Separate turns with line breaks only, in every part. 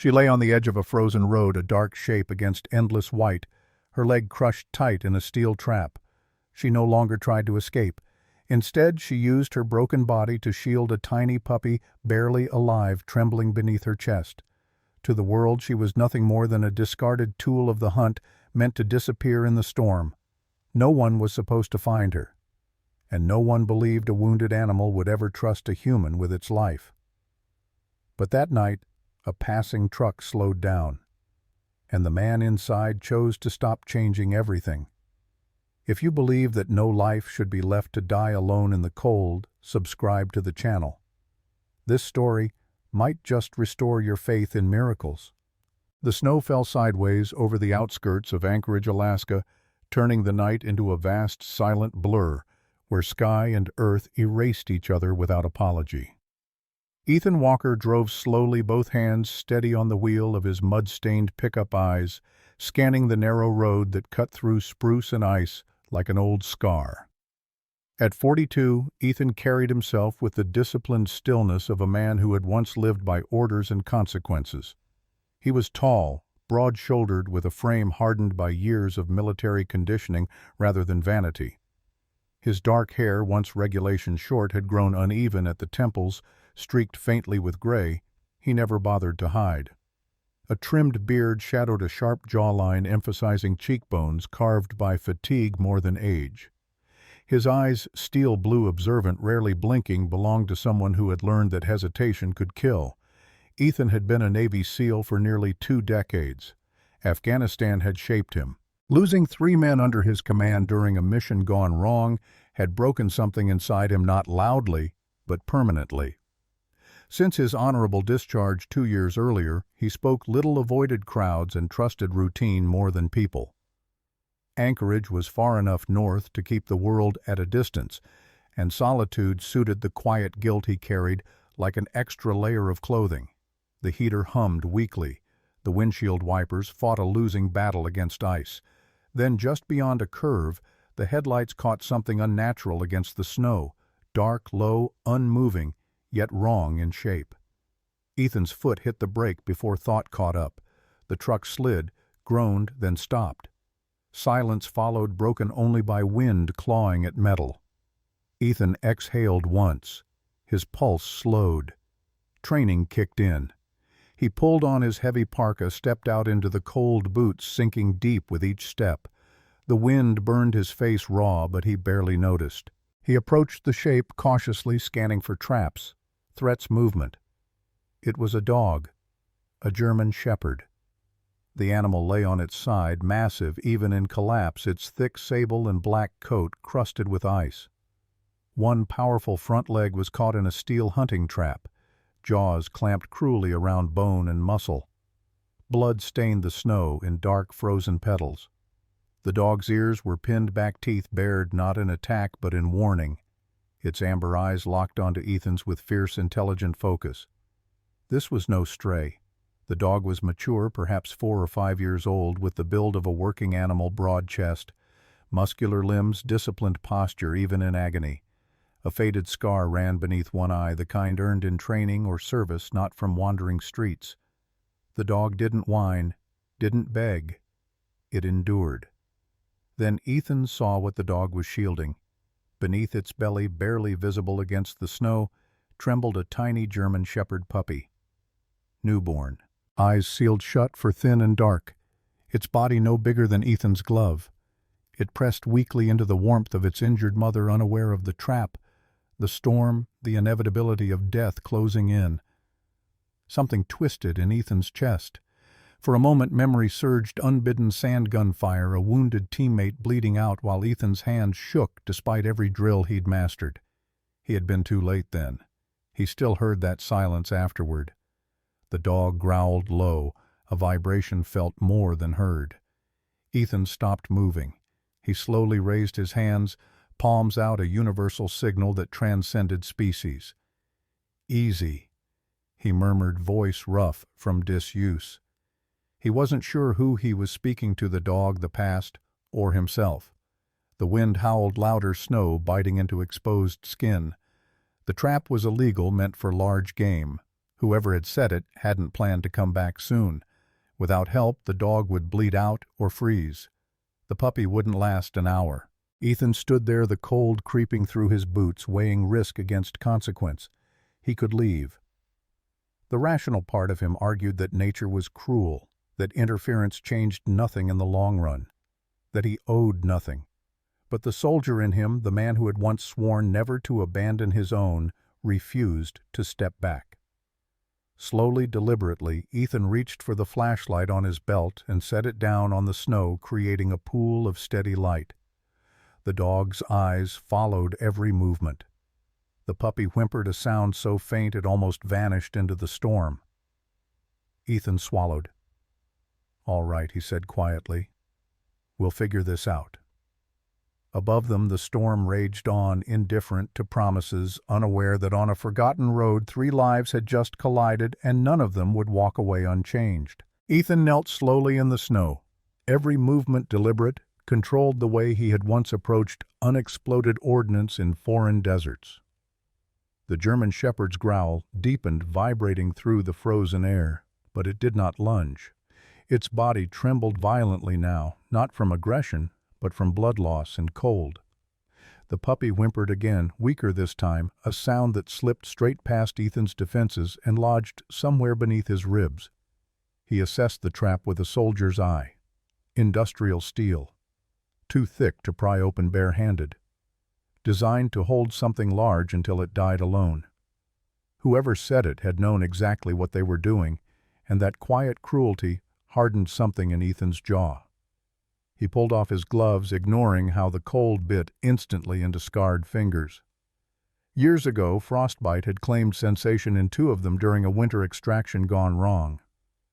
She lay on the edge of a frozen road, a dark shape against endless white, her leg crushed tight in a steel trap. She no longer tried to escape. Instead, she used her broken body to shield a tiny puppy, barely alive, trembling beneath her chest. To the world, she was nothing more than a discarded tool of the hunt, meant to disappear in the storm. No one was supposed to find her, and no one believed a wounded animal would ever trust a human with its life. But that night, a passing truck slowed down, and the man inside chose to stop changing everything. If you believe that no life should be left to die alone in the cold, subscribe to the channel. This story might just restore your faith in miracles. The snow fell sideways over the outskirts of Anchorage, Alaska, turning the night into a vast, silent blur where sky and earth erased each other without apology. Ethan Walker drove slowly, both hands steady on the wheel of his mud-stained pickup, eyes scanning the narrow road that cut through spruce and ice like an old scar. At 42, Ethan carried himself with the disciplined stillness of a man who had once lived by orders and consequences. He was tall, broad-shouldered, with a frame hardened by years of military conditioning rather than vanity. His dark hair, once regulation short, had grown uneven at the temples, streaked faintly with gray. He never bothered to hide. A trimmed beard shadowed a sharp jawline, emphasizing cheekbones carved by fatigue more than age. His eyes, steel blue, observant, rarely blinking, belonged to someone who had learned that hesitation could kill. Ethan had been a Navy SEAL for nearly 2 decades. Afghanistan had shaped him. Losing 3 men under his command during a mission gone wrong had broken something inside him, not loudly, but permanently. Since his honorable discharge 2 years earlier, he spoke little, avoided crowds, and trusted routine more than people. Anchorage was far enough north to keep the world at a distance, and solitude suited the quiet guilt he carried like an extra layer of clothing. The heater hummed weakly. The windshield wipers fought a losing battle against ice. Then, just beyond a curve, the headlights caught something unnatural against the snow, dark, low, unmoving, yet wrong in shape. Ethan's foot hit the brake before thought caught up. The truck slid, groaned, then stopped. Silence followed, broken only by wind clawing at metal. Ethan exhaled once. His pulse slowed. Training kicked in. He pulled on his heavy parka, stepped out into the cold boots, sinking deep with each step. The wind burned his face raw, but he barely noticed. He approached the shape cautiously, scanning for traps, threats, movement. It was a dog, a German shepherd. The animal lay on its side, massive even in collapse, its thick sable and black coat crusted with ice. One powerful front leg was caught in a steel hunting trap, jaws clamped cruelly around bone and muscle. Blood stained the snow in dark, frozen petals. The dog's ears were pinned back, teeth bared, not in attack but in warning. Its amber eyes locked onto Ethan's with fierce, intelligent focus. This was no stray. The dog was mature, perhaps 4 or 5 years old, with the build of a working animal, broad chest, muscular limbs, disciplined posture even in agony. A faded scar ran beneath one eye, the kind earned in training or service, not from wandering streets. The dog didn't whine, didn't beg. It endured. Then Ethan saw what the dog was shielding. Beneath its belly, barely visible against the snow, trembled a tiny German shepherd puppy. Newborn, eyes sealed shut for thin and dark, its body no bigger than Ethan's glove. It pressed weakly into the warmth of its injured mother, unaware of the trap, the storm, the inevitability of death closing in. Something twisted in Ethan's chest. For a moment memory surged, unbidden sand gun fire, a wounded teammate bleeding out while Ethan's hands shook despite every drill he'd mastered. He had been too late then. He still heard that silence afterward. The dog growled low, a vibration felt more than heard. Ethan stopped moving. He slowly raised his hands, palms out, a universal signal that transcended species. "Easy," he murmured, voice rough from disuse. He wasn't sure who he was speaking to, the dog, the past, or himself. The wind howled louder, snow biting into exposed skin. The trap was illegal, meant for large game. Whoever had said it hadn't planned to come back soon. Without help, the dog would bleed out or freeze. The puppy wouldn't last an hour. Ethan stood there, the cold creeping through his boots, weighing risk against consequence. He could leave. The rational part of him argued that nature was cruel, that interference changed nothing in the long run, that he owed nothing. But the soldier in him, the man who had once sworn never to abandon his own, refused to step back. Slowly, deliberately, Ethan reached for the flashlight on his belt and set it down on the snow, creating a pool of steady light. The dog's eyes followed every movement. The puppy whimpered a sound so faint it almost vanished into the storm. Ethan swallowed. "All right," he said quietly. "We'll figure this out." Above them the storm raged on, indifferent to promises, unaware that on a forgotten road 3 lives had just collided and none of them would walk away unchanged. Ethan knelt slowly in the snow, every movement deliberate, controlled the way he had once approached unexploded ordnance in foreign deserts. The German shepherd's growl deepened, vibrating through the frozen air, but it did not lunge. Its body trembled violently now, not from aggression, but from blood loss and cold. The puppy whimpered again, weaker this time, a sound that slipped straight past Ethan's defenses and lodged somewhere beneath his ribs. He assessed the trap with a soldier's eye. Industrial steel. Too thick to pry open bare-handed. Designed to hold something large until it died alone. Whoever said it had known exactly what they were doing, and that quiet cruelty hardened something in Ethan's jaw. He pulled off his gloves, ignoring how the cold bit instantly into scarred fingers. Years ago, frostbite had claimed sensation in 2 of them during a winter extraction gone wrong.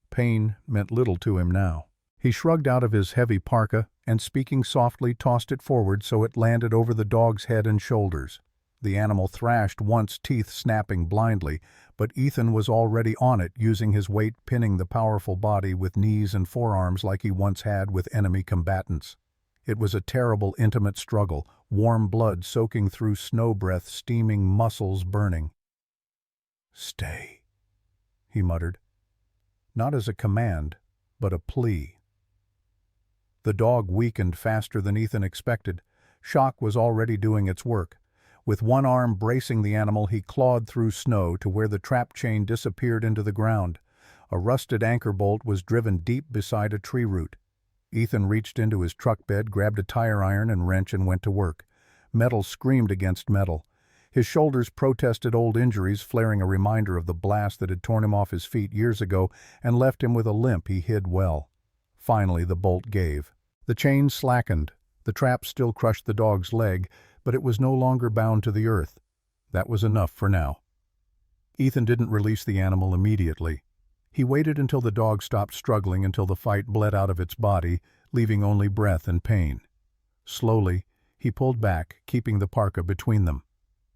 Pain meant little to him now. He shrugged out of his heavy parka and, speaking softly, tossed it forward so it landed over the dog's head and shoulders. The animal thrashed once, teeth snapping blindly, but Ethan was already on it, using his weight pinning the powerful body with knees and forearms like he once had with enemy combatants. It was a terrible, intimate struggle, warm blood soaking through snow breath, steaming muscles burning. "Stay," he muttered. Not as a command, but a plea. The dog weakened faster than Ethan expected. Shock was already doing its work. With one arm bracing the animal, he clawed through snow to where the trap chain disappeared into the ground. A rusted anchor bolt was driven deep beside a tree root. Ethan reached into his truck bed, grabbed a tire iron and wrench and went to work. Metal screamed against metal. His shoulders protested old injuries, flaring a reminder of the blast that had torn him off his feet years ago and left him with a limp he hid well. Finally, the bolt gave. The chain slackened. The trap still crushed the dog's leg, but it was no longer bound to the earth. That was enough for now. Ethan didn't release the animal immediately. He waited until the dog stopped struggling, until the fight bled out of its body, leaving only breath and pain. Slowly, he pulled back, keeping the parka between them.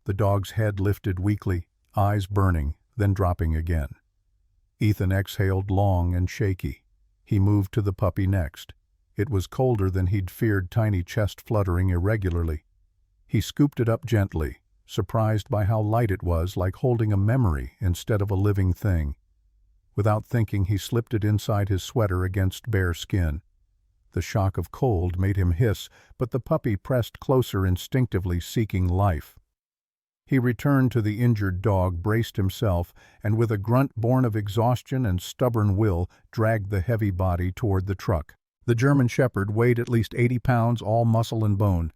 The dog's head lifted weakly, eyes burning, then dropping again. Ethan exhaled long and shaky. He moved to the puppy next. It was colder than he'd feared, tiny chest fluttering irregularly. He scooped it up gently, surprised by how light it was, like holding a memory instead of a living thing. Without thinking, he slipped it inside his sweater against bare skin. The shock of cold made him hiss, but the puppy pressed closer, instinctively seeking life. He returned to the injured dog, braced himself, and with a grunt born of exhaustion and stubborn will, dragged the heavy body toward the truck. The German shepherd weighed at least 80 pounds, all muscle and bone.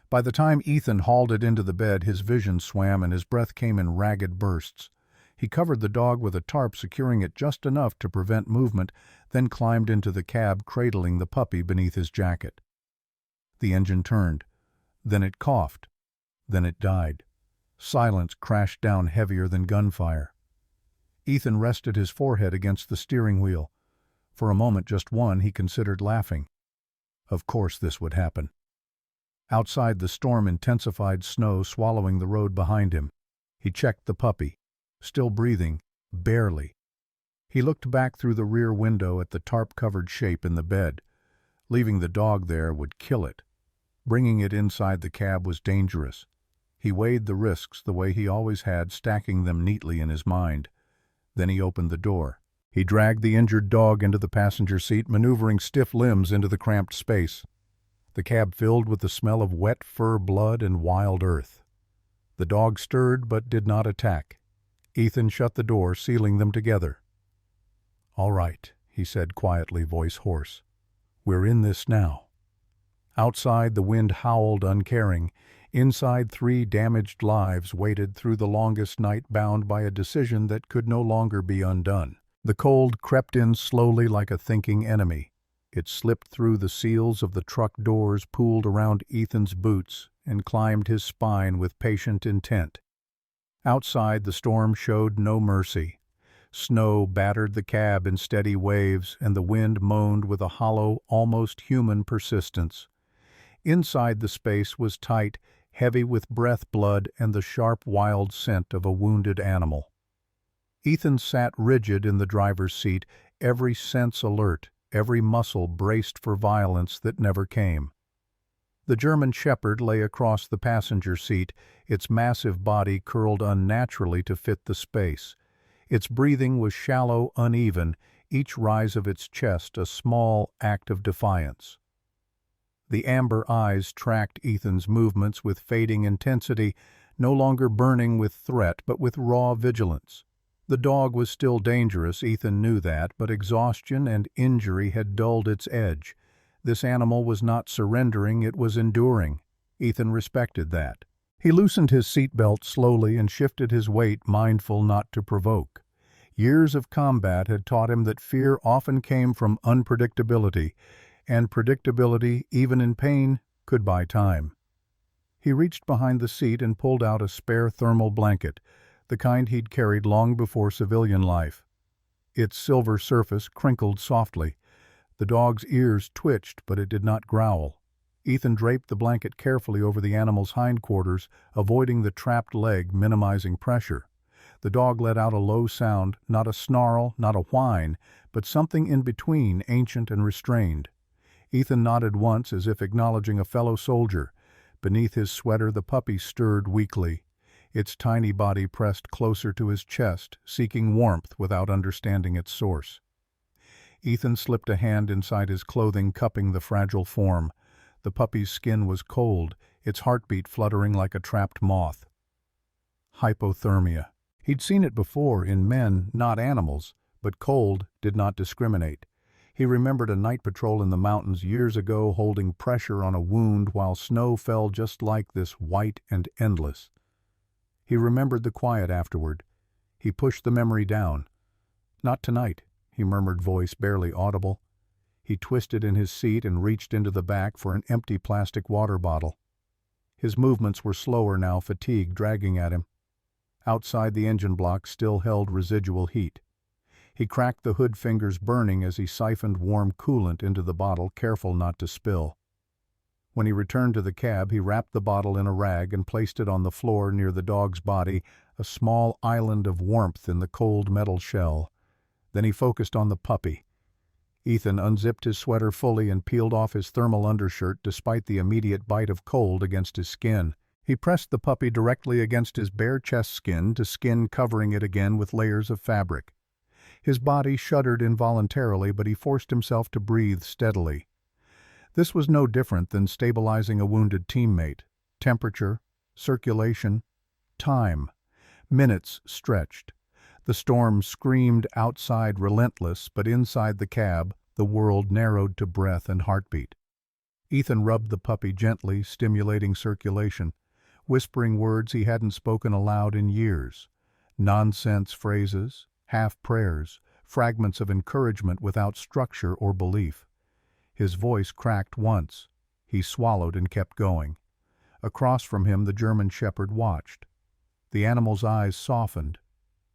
By the time Ethan hauled it into the bed, his vision swam and his breath came in ragged bursts. He covered the dog with a tarp, securing it just enough to prevent movement, then climbed into the cab, cradling the puppy beneath his jacket. The engine turned. Then it coughed. Then it died. Silence crashed down heavier than gunfire. Ethan rested his forehead against the steering wheel. For a moment, just one, he considered laughing. Of course this would happen. Outside, the storm intensified, snow swallowing the road behind him. He checked the puppy. Still breathing, barely. He looked back through the rear window at the tarp-covered shape in the bed. Leaving the dog there would kill it. Bringing it inside the cab was dangerous. He weighed the risks the way he always had, stacking them neatly in his mind. Then he opened the door. He dragged the injured dog into the passenger seat, maneuvering stiff limbs into the cramped space. The cab filled with the smell of wet fur, blood, and wild earth. The dog stirred but did not attack. Ethan shut the door, sealing them together. "All right," he said quietly, voice hoarse. "We're in this now." Outside, the wind howled uncaring. Inside, 3 damaged lives waited through the longest night, bound by a decision that could no longer be undone. The cold crept in slowly like a thinking enemy. It slipped through the seals of the truck doors, pooled around Ethan's boots, and climbed his spine with patient intent. Outside, the storm showed no mercy. Snow battered the cab in steady waves, and the wind moaned with a hollow, almost human persistence. Inside, the space was tight, heavy with breath, blood, and the sharp, wild scent of a wounded animal. Ethan sat rigid in the driver's seat, every sense alert, every muscle braced for violence that never came. The German shepherd lay across the passenger seat, its massive body curled unnaturally to fit the space. Its breathing was shallow, uneven, each rise of its chest a small act of defiance. The amber eyes tracked Ethan's movements with fading intensity, no longer burning with threat but with raw vigilance. The dog was still dangerous, Ethan knew that, but exhaustion and injury had dulled its edge. This animal was not surrendering, it was enduring. Ethan respected that. He loosened his seatbelt slowly and shifted his weight, mindful not to provoke. Years of combat had taught him that fear often came from unpredictability, and predictability, even in pain, could buy time. He reached behind the seat and pulled out a spare thermal blanket, the kind he'd carried long before civilian life. Its silver surface crinkled softly. The dog's ears twitched, but it did not growl. Ethan draped the blanket carefully over the animal's hindquarters, avoiding the trapped leg, minimizing pressure. The dog let out a low sound, not a snarl, not a whine, but something in between, ancient and restrained. Ethan nodded once, as if acknowledging a fellow soldier. Beneath his sweater, the puppy stirred weakly. Its tiny body pressed closer to his chest, seeking warmth without understanding its source. Ethan slipped a hand inside his clothing, cupping the fragile form. The puppy's skin was cold, its heartbeat fluttering like a trapped moth. Hypothermia. He'd seen it before in men, not animals, but cold did not discriminate. He remembered a night patrol in the mountains years ago, holding pressure on a wound while snow fell just like this, white and endless. He remembered the quiet afterward. He pushed the memory down. "Not tonight," he murmured, voice barely audible. He twisted in his seat and reached into the back for an empty plastic water bottle. His movements were slower now, fatigue dragging at him. Outside, the engine block still held residual heat. He cracked the hood fingers, burning as he siphoned warm coolant into the bottle, careful not to spill. When he returned to the cab, he wrapped the bottle in a rag and placed it on the floor near the dog's body, a small island of warmth in the cold metal shell. Then he focused on the puppy. Ethan unzipped his sweater fully and peeled off his thermal undershirt despite the immediate bite of cold against his skin. He pressed the puppy directly against his bare chest skin to skin, covering it again with layers of fabric. His body shuddered involuntarily, but he forced himself to breathe steadily. This was no different than stabilizing a wounded teammate. Temperature, circulation, time. Minutes stretched. The storm screamed outside, relentless, but inside the cab, the world narrowed to breath and heartbeat. Ethan rubbed the puppy gently, stimulating circulation, whispering words he hadn't spoken aloud in years. Nonsense phrases, half prayers, fragments of encouragement without structure or belief. His voice cracked once. He swallowed and kept going. Across from him, the German shepherd watched. The animal's eyes softened,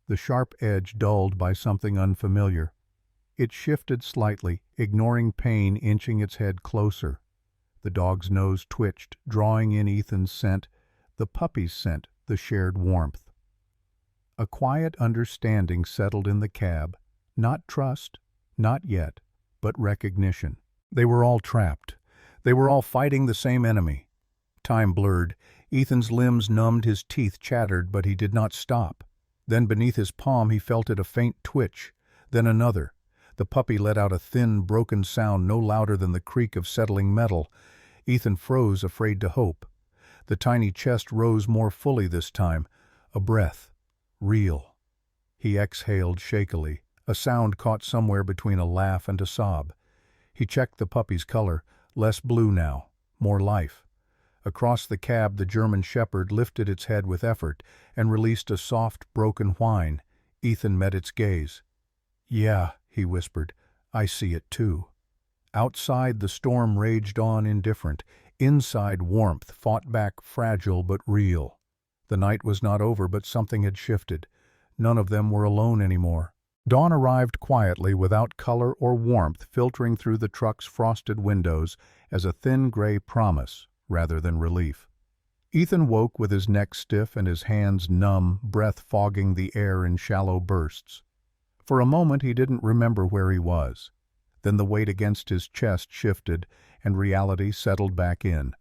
the sharp edge dulled by something unfamiliar. It shifted slightly, ignoring pain, inching its head closer. The dog's nose twitched, drawing in Ethan's scent, the puppy's scent, the shared warmth. A quiet understanding settled in the cab, not trust, not yet, but recognition. They were all trapped. They were all fighting the same enemy. Time blurred. Ethan's limbs numbed, his teeth chattered, but he did not stop. Then beneath his palm he felt it a faint twitch, then another. The puppy let out a thin, broken sound no louder than the creak of settling metal. Ethan froze, afraid to hope. The tiny chest rose more fully this time. A breath. Real. He exhaled shakily, a sound caught somewhere between a laugh and a sob. He checked the puppy's color, less blue now, more life. Across the cab the German shepherd lifted its head with effort and released a soft, broken whine. Ethan met its gaze. "Yeah," he whispered, "I see it too." Outside the storm raged on indifferent. Inside warmth fought back, fragile but real. The night was not over, but something had shifted. None of them were alone anymore. Dawn arrived quietly, without color or warmth, filtering through the truck's frosted windows as a thin gray promise rather than relief. Ethan woke with his neck stiff and his hands numb, breath fogging the air in shallow bursts. For a moment he didn't remember where he was. Then the weight against his chest shifted, and reality settled back in.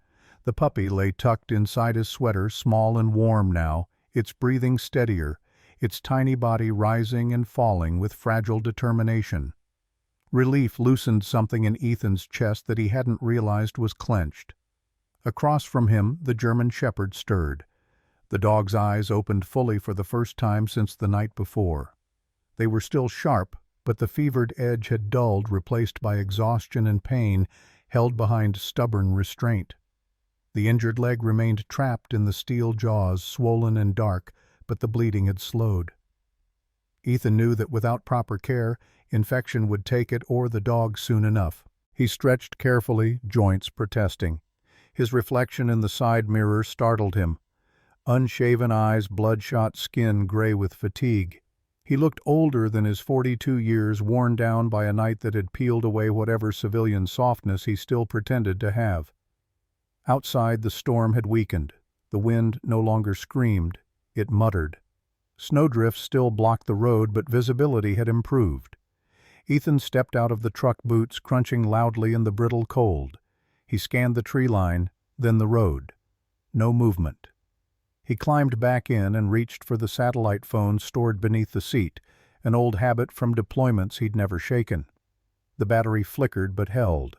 The puppy lay tucked inside his sweater, small and warm now, its breathing steadier, its tiny body rising and falling with fragile determination. Relief loosened something in Ethan's chest that he hadn't realized was clenched. Across from him, the German shepherd stirred. The dog's eyes opened fully for the first time since the night before. They were still sharp, but the fevered edge had dulled, replaced by exhaustion and pain, held behind stubborn restraint. The injured leg remained trapped in the steel jaws, swollen and dark, but the bleeding had slowed. Ethan knew that without proper care, infection would take it or the dog soon enough. He stretched carefully, joints protesting. His reflection in the side mirror startled him. Unshaven eyes, bloodshot skin gray with fatigue. He looked older than his 42 years, worn down by a night that had peeled away whatever civilian softness he still pretended to have. Outside the storm had weakened. The wind no longer screamed. It muttered. Snowdrifts still blocked the road, but visibility had improved. Ethan stepped out of the truck, boots crunching loudly in the brittle cold. He scanned the tree line, then the road. No movement. He climbed back in and reached for the satellite phone stored beneath the seat, an old habit from deployments he'd never shaken. The battery flickered but held.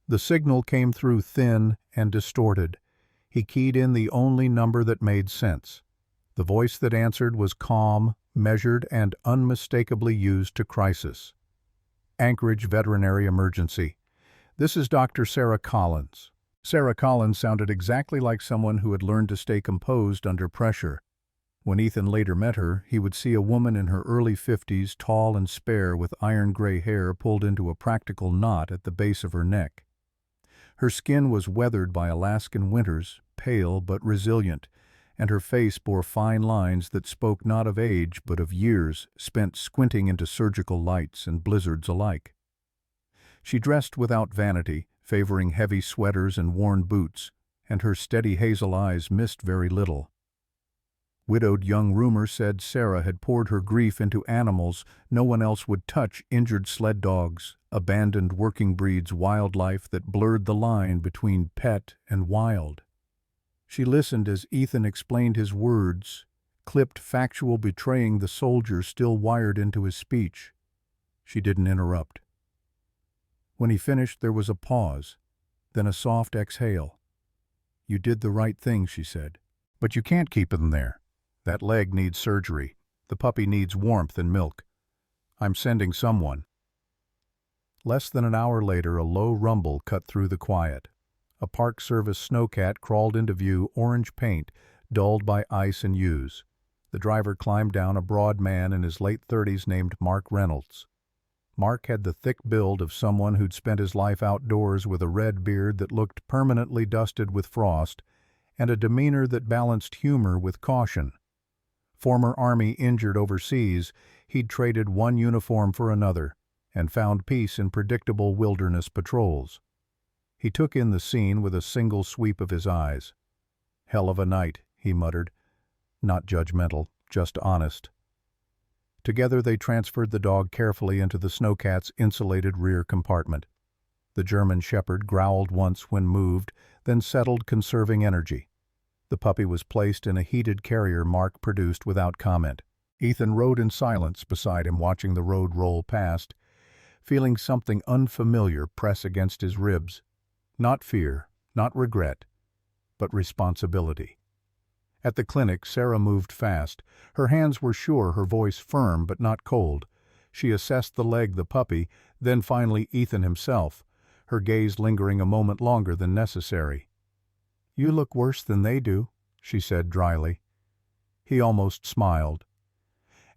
The signal came through thin and distorted. He keyed in the only number that made sense. The voice that answered was calm, measured, and unmistakably used to crisis. Anchorage Veterinary Emergency. This is Dr. Sarah Collins. Sarah Collins sounded exactly like someone who had learned to stay composed under pressure. When Ethan later met her, he would see a woman in her early 50s, tall and spare, with iron-gray hair pulled into a practical knot at the base of her neck. Her skin was weathered by Alaskan winters, pale but resilient, and her face bore fine lines that spoke not of age but of years spent squinting into surgical lights and blizzards alike. She dressed without vanity, favoring heavy sweaters and worn boots, and her steady hazel eyes missed very little. Widowed young rumor said Sarah had poured her grief into animals no one else would touch: injured sled dogs, abandoned working breeds, wildlife that blurred the line between pet and wild. She listened as Ethan explained his words, clipped factual betraying the soldier still wired into his speech. She didn't interrupt. When he finished, there was a pause, then a soft exhale. "You did the right thing," she said. "But you can't keep him there. That leg needs surgery. The puppy needs warmth and milk. I'm sending someone." Less than an hour later, a low rumble cut through the quiet. A Park Service snowcat crawled into view, orange paint, dulled by ice and ooze. The driver climbed down, a broad man in his late 30s named Mark Reynolds. Mark had the thick build of someone who'd spent his life outdoors, with a red beard that looked permanently dusted with frost, and a demeanor that balanced humor with caution. Former Army injured overseas, he'd traded one uniform for another, and found peace in predictable wilderness patrols. He took in the scene with a single sweep of his eyes. "Hell of a night," he muttered. Not judgmental, just honest. Together they transferred the dog carefully into the snowcat's insulated rear compartment. The German shepherd growled once when moved, then settled, conserving energy. The puppy was placed in a heated carrier Mark produced without comment. Ethan rode in silence beside him, watching the road roll past, feeling something unfamiliar press against his ribs. Not fear, not regret, but responsibility. At the clinic, Sarah moved fast. Her hands were sure, her voice firm but not cold. She assessed the leg, the puppy, then finally Ethan himself, her gaze lingering a moment longer than necessary. "You look worse than they do," she said dryly. He almost smiled.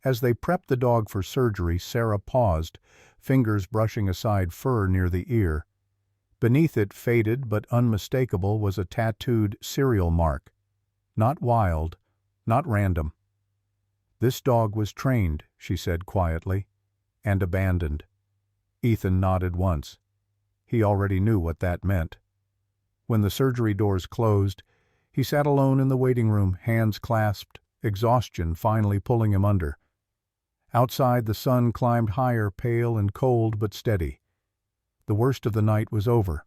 As they prepped the dog for surgery, Sarah paused, fingers brushing aside fur near the ear. Beneath it, faded but unmistakable, was a tattooed serial mark. Not wild, not random. "This dog was trained," she said quietly, "and abandoned." Ethan nodded once. He already knew what that meant. When the surgery doors closed, he sat alone in the waiting room, hands clasped, exhaustion finally pulling him under. Outside, the sun climbed higher, pale and cold but steady. The worst of the night was over.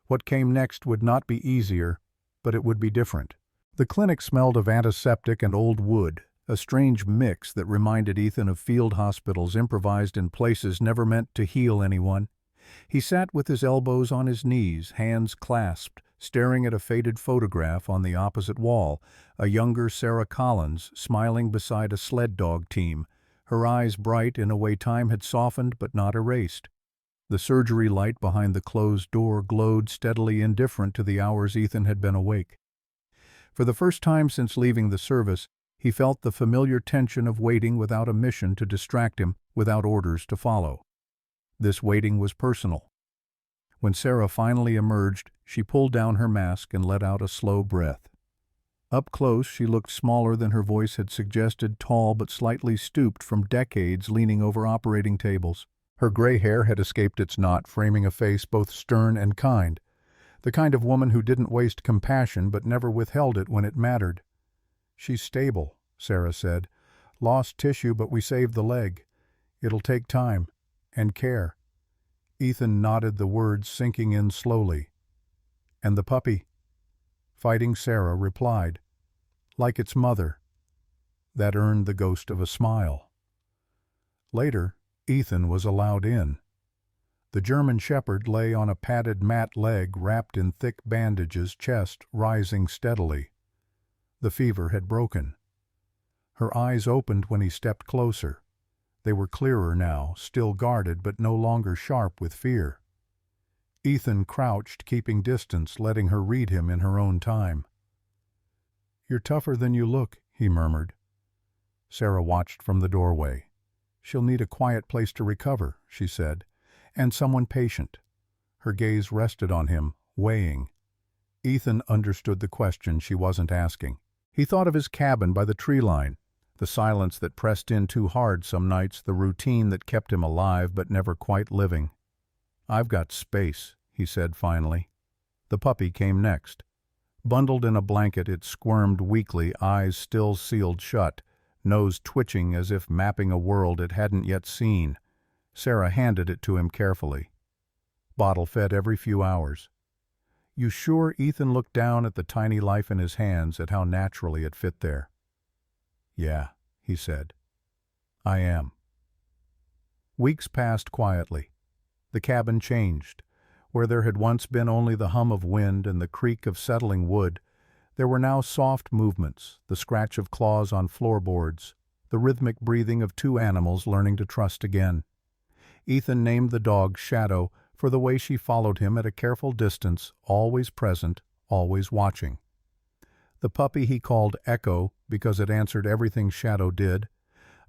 What came next would not be easier, but it would be different. The clinic smelled of antiseptic and old wood, a strange mix that reminded Ethan of field hospitals improvised in places never meant to heal anyone. He sat with his elbows on his knees, hands clasped, staring at a faded photograph on the opposite wall, a younger Sarah Collins smiling beside a sled dog team, her eyes bright in a way time had softened but not erased. The surgery light behind the closed door glowed steadily, indifferent to the hours Ethan had been awake. For the first time since leaving the service, he felt the familiar tension of waiting without a mission to distract him, without orders to follow. This waiting was personal. When Sarah finally emerged, she pulled down her mask and let out a slow breath. Up close, she looked smaller than her voice had suggested, tall but slightly stooped from decades leaning over operating tables. Her gray hair had escaped its knot, framing a face both stern and kind, the kind of woman who didn't waste compassion but never withheld it when it mattered. "She's stable," Sarah said. "Lost tissue, but we saved the leg. It'll take time. And care." Ethan nodded, the words sinking in slowly. "And the puppy?" Fighting Sarah replied, "Like its mother." That earned the ghost of a smile. Later, Ethan was allowed in. The German shepherd lay on a padded mat, leg wrapped in thick bandages, chest rising steadily. The fever had broken. Her eyes opened when he stepped closer. They were clearer now, still guarded but no longer sharp with fear. Ethan crouched, keeping distance, letting her read him in her own time. "You're tougher than you look," he murmured. Sarah watched from the doorway. "She'll need a quiet place to recover," she said, "and someone patient." Her gaze rested on him, weighing. Ethan understood the question she wasn't asking. He thought of his cabin by the tree line, the silence that pressed in too hard some nights, the routine that kept him alive but never quite living. "I've got space," he said finally. The puppy came next. Bundled in a blanket, it squirmed weakly, eyes still sealed shut, nose twitching as if mapping a world it hadn't yet seen. Sarah handed it to him carefully. Bottle fed every few hours. "You sure?" Ethan looked down at the tiny life in his hands, at how naturally it fit there. "Yeah," he said. "I am." Weeks passed quietly. The cabin changed. Where there had once been only the hum of wind and the creak of settling wood, there were now soft movements, the scratch of claws on floorboards, the rhythmic breathing of two animals learning to trust again. Ethan named the dog Shadow for the way she followed him at a careful distance, always present, always watching. The puppy he called Echo because it answered everything Shadow did,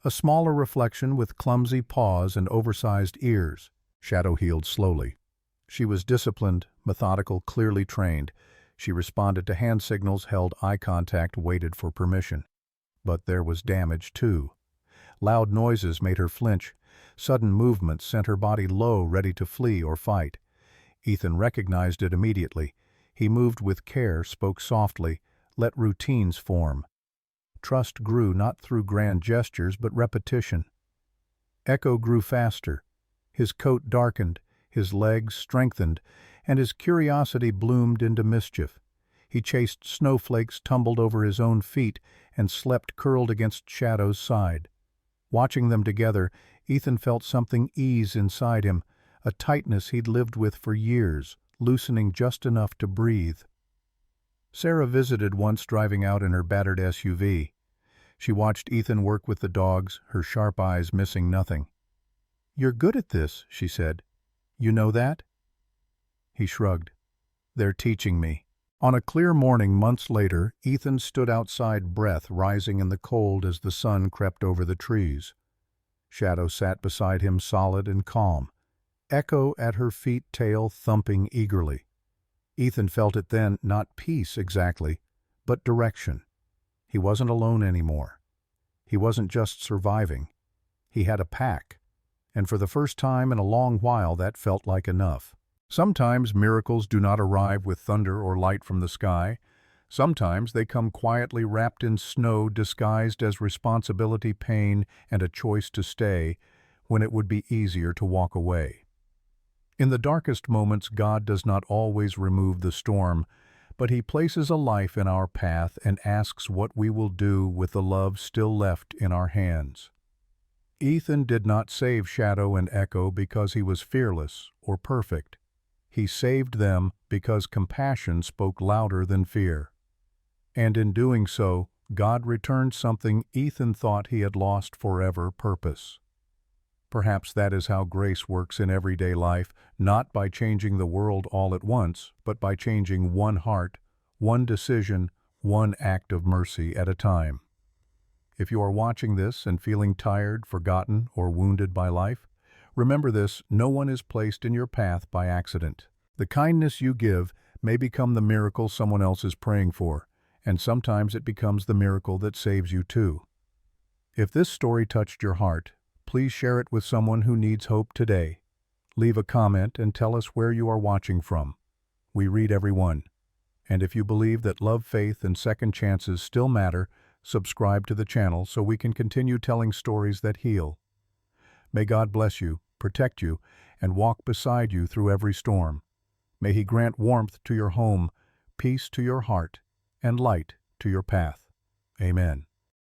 a smaller reflection with clumsy paws and oversized ears. Shadow healed slowly. She was disciplined, methodical, clearly trained. She responded to hand signals, held eye contact, waited for permission. But there was damage, too. Loud noises made her flinch. Sudden movements sent her body low, ready to flee or fight. Ethan recognized it immediately. He moved with care, spoke softly, let routines form. Trust grew not through grand gestures but repetition. Echo grew faster. His coat darkened, his legs strengthened, and his curiosity bloomed into mischief. He chased snowflakes, tumbled over his own feet, and slept curled against Shadow's side. Watching them together, Ethan felt something ease inside him, a tightness he'd lived with for years, loosening just enough to breathe. Sarah visited once, driving out in her battered SUV. She watched Ethan work with the dogs, her sharp eyes missing nothing. "You're good at this," she said. "You know that?" He shrugged. "They're teaching me." On a clear morning months later, Ethan stood outside, breath rising in the cold as the sun crept over the trees. Shadow sat beside him, solid and calm, Echo at her feet, tail thumping eagerly. Ethan felt it then, not peace exactly, but direction. He wasn't alone anymore. He wasn't just surviving. He had a pack, and for the first time in a long while that felt like enough. Sometimes miracles do not arrive with thunder or light from the sky. Sometimes they come quietly wrapped in snow, disguised as responsibility, pain, and a choice to stay when it would be easier to walk away. In the darkest moments, God does not always remove the storm, but He places a life in our path and asks what we will do with the love still left in our hands. Ethan did not save Shadow and Echo because he was fearless or perfect. He saved them because compassion spoke louder than fear. And in doing so, God returned something Ethan thought he had lost forever: purpose. Perhaps that is how grace works in everyday life, not by changing the world all at once, but by changing one heart, one decision, one act of mercy at a time. If you are watching this and feeling tired, forgotten, or wounded by life, remember this: no one is placed in your path by accident. The kindness you give may become the miracle someone else is praying for, and sometimes it becomes the miracle that saves you too. If this story touched your heart, please share it with someone who needs hope today. Leave a comment and tell us where you are watching from. We read every one. And if you believe that love, faith, and second chances still matter, subscribe to the channel so we can continue telling stories that heal. May God bless you, protect you, and walk beside you through every storm. May He grant warmth to your home, peace to your heart, and light to your path. Amen.